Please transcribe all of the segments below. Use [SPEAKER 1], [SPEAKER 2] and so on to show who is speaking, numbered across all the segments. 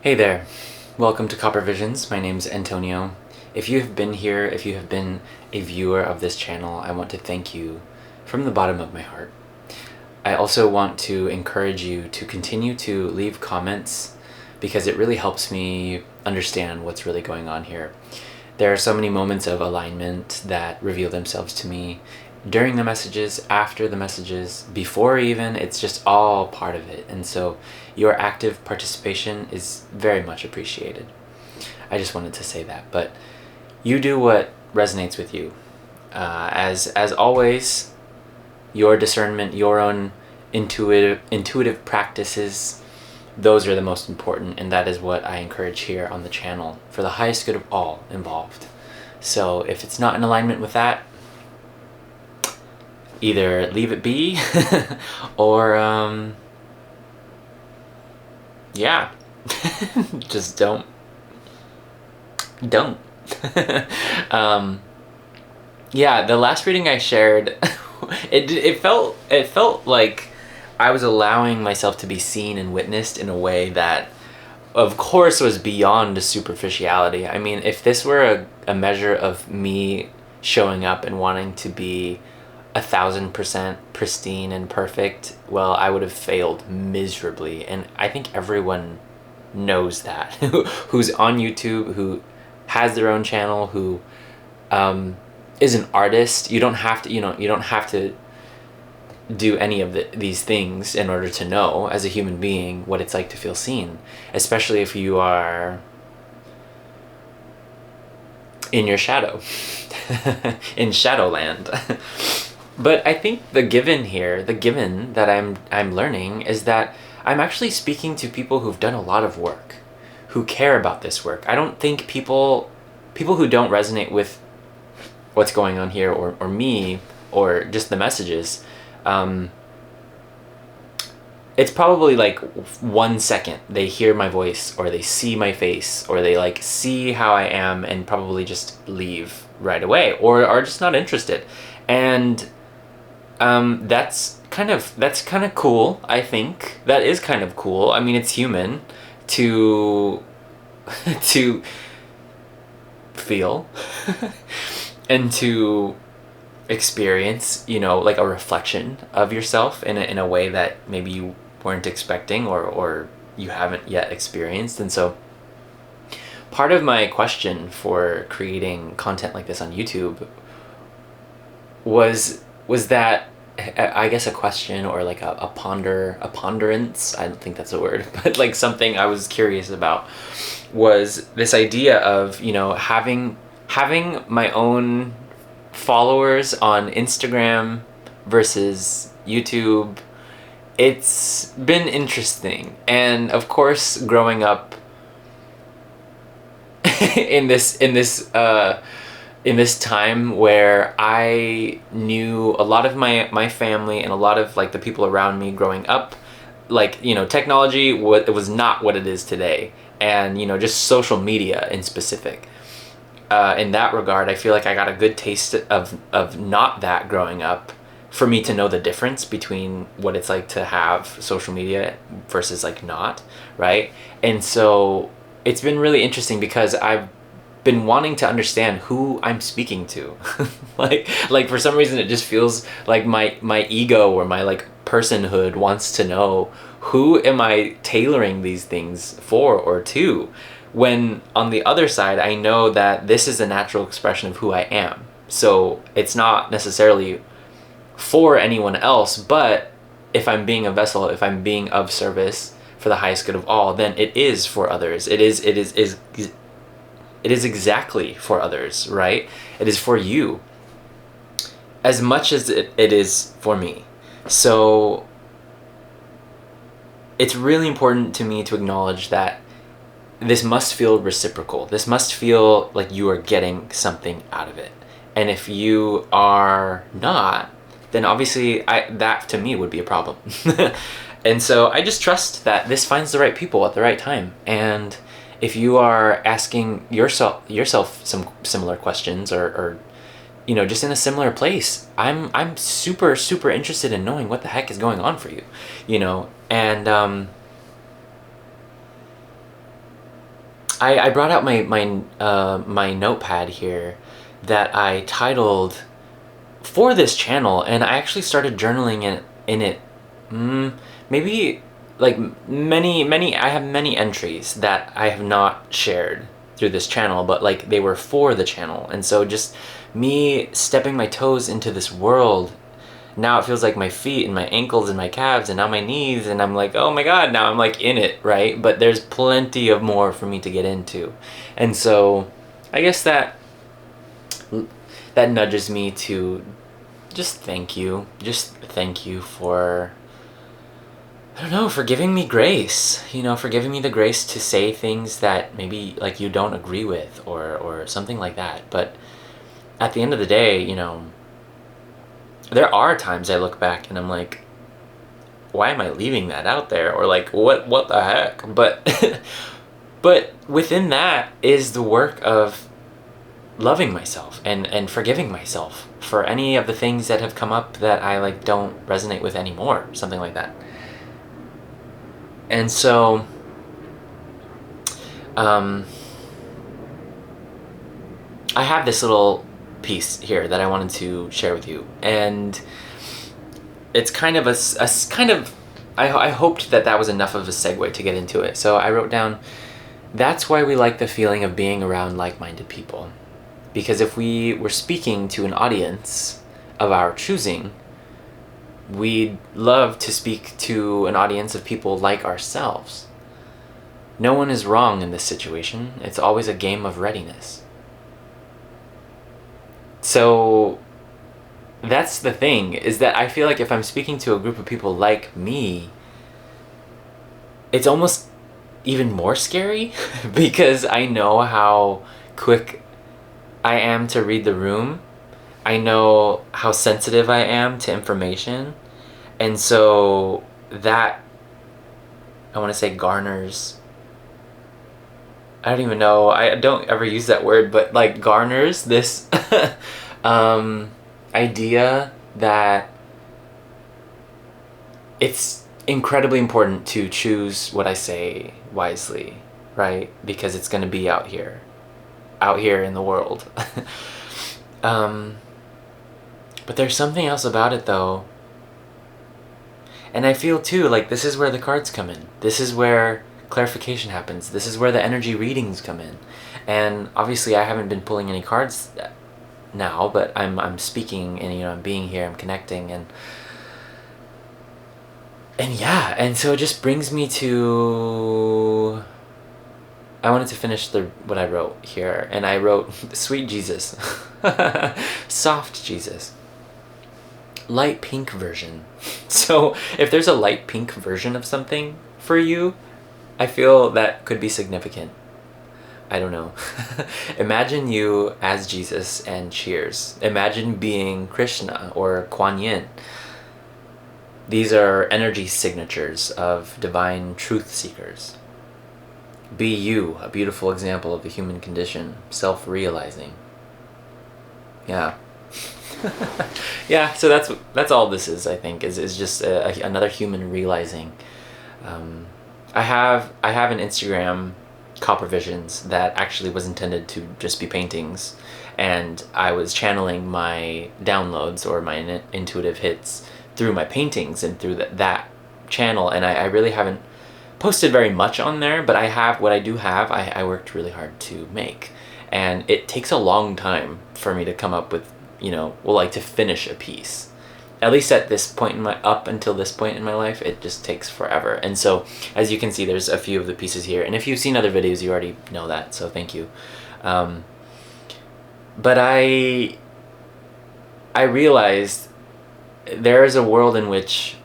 [SPEAKER 1] Hey there, welcome to Copper Visions. My name's Antonio. If you have been here, if you have been a viewer of this channel, I want to thank you from the bottom of my heart. I also want to encourage you to continue to leave comments because it really helps me understand what's really going on here. There are so many moments of alignment that reveal themselves to me during the messages, after the messages, before even. It's just all part of it. And so your active participation is very much appreciated. I just wanted to say that. But you do what resonates with you. As always, your discernment, your own intuitive practices, those are the most important, and that is what I encourage here on the channel for the highest good of all involved. So if it's not in alignment with that, either leave it be or yeah, just don't yeah, the last reading I shared, it felt like I was allowing myself to be seen and witnessed in a way that of course was beyond superficiality. I mean, if this were a measure of me showing up and wanting to be 1,000% pristine and perfect, well, I would have failed miserably. And I think everyone knows that who's on YouTube, who has their own channel, who is an artist. You don't have to, you don't have to do any of these things in order to know as a human being what it's like to feel seen, especially if you are in your shadow, in Shadowland. But I think the given that I'm learning is that I'm actually speaking to people who've done a lot of work, who care about this work. I don't think people who don't resonate with what's going on here or me or just the messages, it's probably like 1 second they hear my voice or they see my face or they like see how I am and probably just leave right away or are just not interested. And that's kind of cool. I think that is kind of cool. I mean, it's human to to feel and to experience, like a reflection of yourself in a way that maybe you weren't expecting or you haven't yet experienced. And so part of my question for creating content like this on YouTube was that, I guess, a question or like a ponderance. I don't think that's a word, but like something I was curious about was this idea of, having my own followers on Instagram versus YouTube. It's been interesting. And of course, growing up in this time where I knew a lot of my family and a lot of like the people around me growing up, like, technology it was not what it is today. And, just social media in specific. In that regard, I feel like I got a good taste of not that growing up for me to know the difference between what it's like to have social media versus like not, right? And so it's been really interesting because I've been wanting to understand who I'm speaking to. like for some reason it just feels like my ego or my like personhood wants to know, who am I tailoring these things for or to, when on the other side I know that this is a natural expression of who I am. So it's not necessarily for anyone else, but if I'm being a vessel, if I'm being of service for the highest good of all, then it is for others. It is exactly for others, right? It is for you as much as it is for me. So it's really important to me to acknowledge that this must feel reciprocal. This must feel like you are getting something out of it. And if you are not, then obviously that to me would be a problem. And so I just trust that this finds the right people at the right time. And if you are asking yourself some similar questions or just in a similar place, I'm super, super interested in knowing what the heck is going on for you, and I brought out my notepad here that I titled for this channel, and I actually started journaling in it. Maybe like many. I have many entries that I have not shared through this channel, but like they were for the channel, and so just me stepping my toes into this world. Now it feels like my feet and my ankles and my calves and now my knees, and I'm like, oh my god, now I'm like in it, right? But there's plenty of more for me to get into. And so I guess that nudges me to just thank you. Just thank you for, I don't know, for giving me grace, for giving me the grace to say things that maybe like you don't agree with, or something like that. But at the end of the day, there are times I look back and I'm like, why am I leaving that out there? Or like, what the heck? But but within that is the work of loving myself and forgiving myself for any of the things that have come up that I like don't resonate with anymore, something like that. And so I have this little piece here that I wanted to share with you, and it's kind of I hoped that was enough of a segue to get into it. So I wrote down, that's why we like the feeling of being around like-minded people, because if we were speaking to an audience of our choosing, we'd love to speak to an audience of people like ourselves. No one is wrong in this situation. It's always a game of readiness. So that's the thing, is that I feel like if I'm speaking to a group of people like me, it's almost even more scary because I know how quick I am to read the room. I know how sensitive I am to information. And so that, I want to say, garners, I don't even know, I don't ever use that word, but like garners this idea that it's incredibly important to choose what I say wisely, right? Because it's going to be out here in the world. But there's something else about it though. And I feel too like this is where the cards come in. This is where clarification happens. This is where the energy readings come in. And obviously I haven't been pulling any cards now, but I'm speaking, and I'm being here, I'm connecting, and yeah, and so it just brings me to, I wanted to finish what I wrote here, and I wrote, sweet Jesus, soft Jesus, light pink version. So if there's a light pink version of something for you, I feel that could be significant. I don't know. Imagine you as Jesus and cheers. Imagine being Krishna or Kuan Yin. These are energy signatures of divine truth seekers. Be you, a beautiful example of the human condition, self-realizing. Yeah. Yeah, so that's all this is, I think, is just another human realizing. I have an Instagram, Copper Visions, that actually was intended to just be paintings, and I was channeling my downloads or my intuitive hits through my paintings and through that channel, and I really haven't posted very much on there, but what I do have, I worked really hard to make, and it takes a long time for me to come up with, to finish a piece. At least at this point up until this point in my life, it just takes forever. And so, as you can see, there's a few of the pieces here. And if you've seen other videos, you already know that, so thank you. But I realized there is a world in which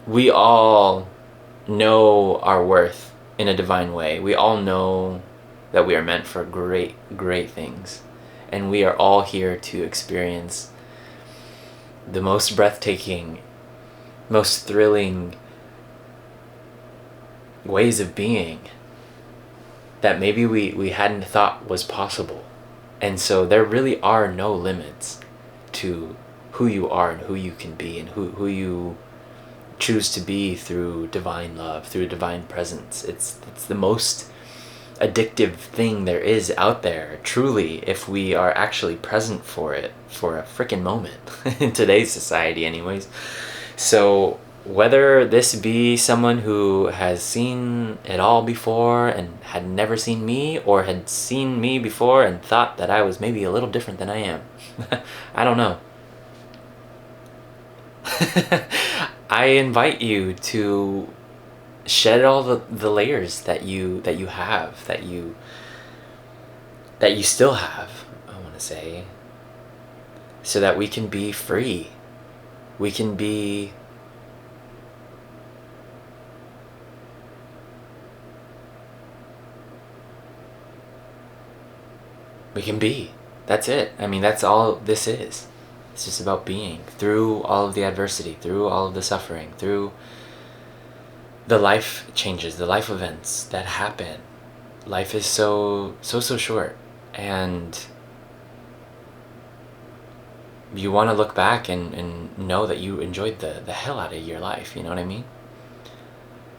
[SPEAKER 1] we all know our worth in a divine way. We all know that we are meant for great, great things. And we are all here to experience the most breathtaking, most thrilling ways of being that maybe we hadn't thought was possible. And so there really are no limits to who you are and who you can be and who you choose to be through divine love, through divine presence. It's the most addictive thing there is out there, truly, if we are actually present for it for a freaking moment in today's society anyways. So whether this be someone who has seen it all before and had never seen me, or had seen me before and thought that I was maybe a little different than I am, I don't know. I invite you to shed all the layers that you have, that you still have, I want to say, so that we can be free. We can be that's it. I mean, that's all this is. It's just about being through all of the adversity, through all of the suffering, through the life changes, the life events that happen. Life is so short, and you want to look back and know that you enjoyed the hell out of your life, you know what I mean?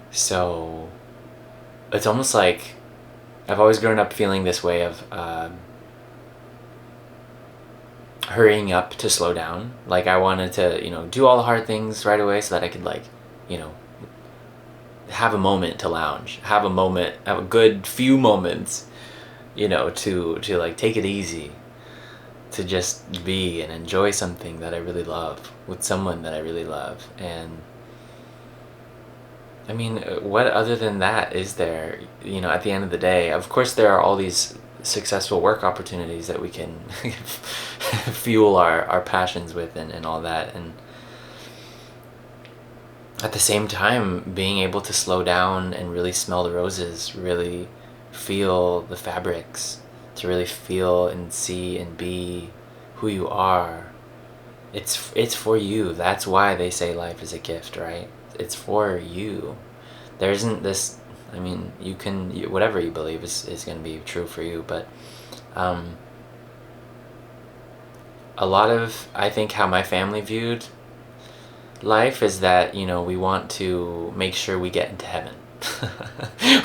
[SPEAKER 1] So it's almost like I've always grown up feeling this way of hurrying up to slow down. Like I wanted to, do all the hard things right away so that I could have a moment to lounge, have a good few moments, to like take it easy, to just be and enjoy something that I really love with someone that I really love. And I mean, what other than that is there, at the end of the day? Of course there are all these successful work opportunities that we can fuel our passions with and all that, and at the same time being able to slow down and really smell the roses, really feel the fabrics, to really feel and see and be who you are. It's for you. That's why they say life is a gift, right? It's for you. There isn't this, I mean, whatever you believe is going to be true for you, but a lot of, I think, how my family viewed life is that, we want to make sure we get into heaven.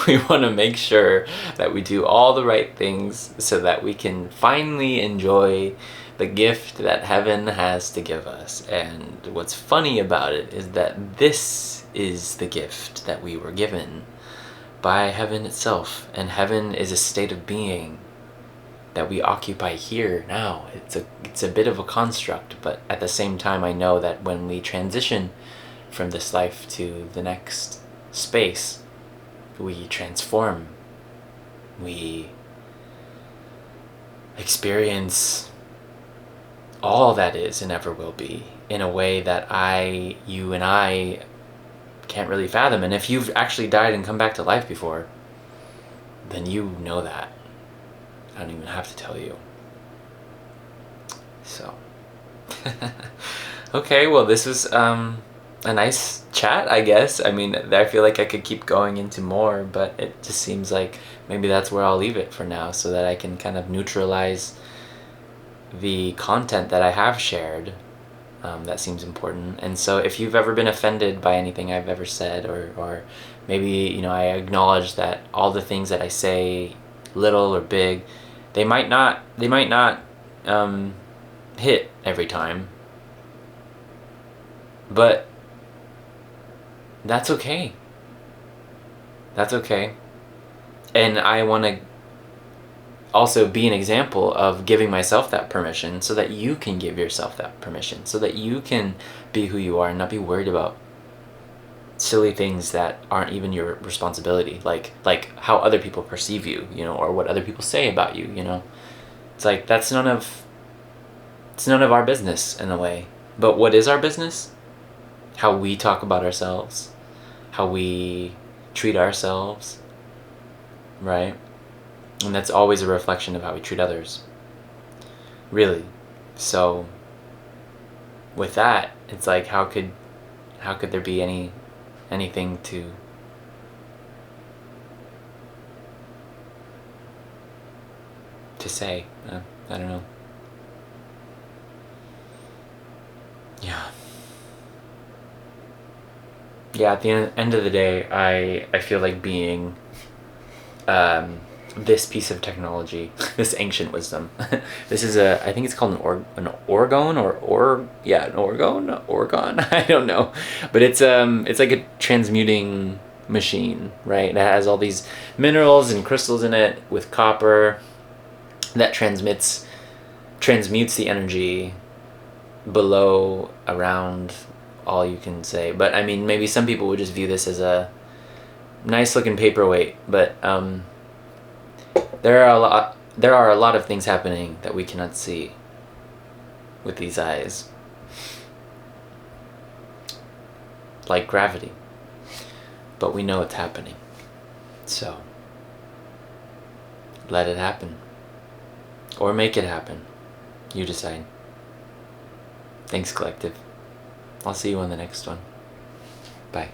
[SPEAKER 1] We want to make sure that we do all the right things so that we can finally enjoy the gift that heaven has to give us. And what's funny about it is that this is the gift that we were given by heaven itself. And heaven is a state of being that we occupy here now. It's a bit of a construct, but at the same time I know that when we transition from this life to the next space, we transform. We experience all that is and ever will be in a way that you and I can't really fathom. And if you've actually died and come back to life before, then you know that. I don't even have to tell you. So okay, well, this was a nice chat, I guess. I mean, I feel like I could keep going into more, but it just seems like maybe that's where I'll leave it for now, so that I can kind of neutralize the content that I have shared. That seems important. And so if you've ever been offended by anything I've ever said, or maybe I acknowledge that all the things that I say, little or big, they might not hit every time, but that's okay. That's okay. And I want to also be an example of giving myself that permission, so that you can give yourself that permission, so that you can be who you are and not be worried about silly things that aren't even your responsibility, like how other people perceive you, or what other people say about you. It's like it's none of our business in a way. But what is our business? How we talk about ourselves, how we treat ourselves, right? And that's always a reflection of how we treat others, really. So with that, it's like, how could there be anything to say? I don't know. Yeah. Yeah, at the end of the day, I feel like being this piece of technology, this ancient wisdom. This is I think it's called an orgone an orgone. I don't know, but it's like a transmuting machine, right? It has all these minerals and crystals in it with copper that transmutes the energy below, around, all you can say. But I mean, maybe some people would just view this as a nice looking paperweight, but there are a lot of things happening that we cannot see with these eyes, like gravity, but we know it's happening. So let it happen, or make it happen. You decide. Thanks, collective. I'll see you on the next one. Bye.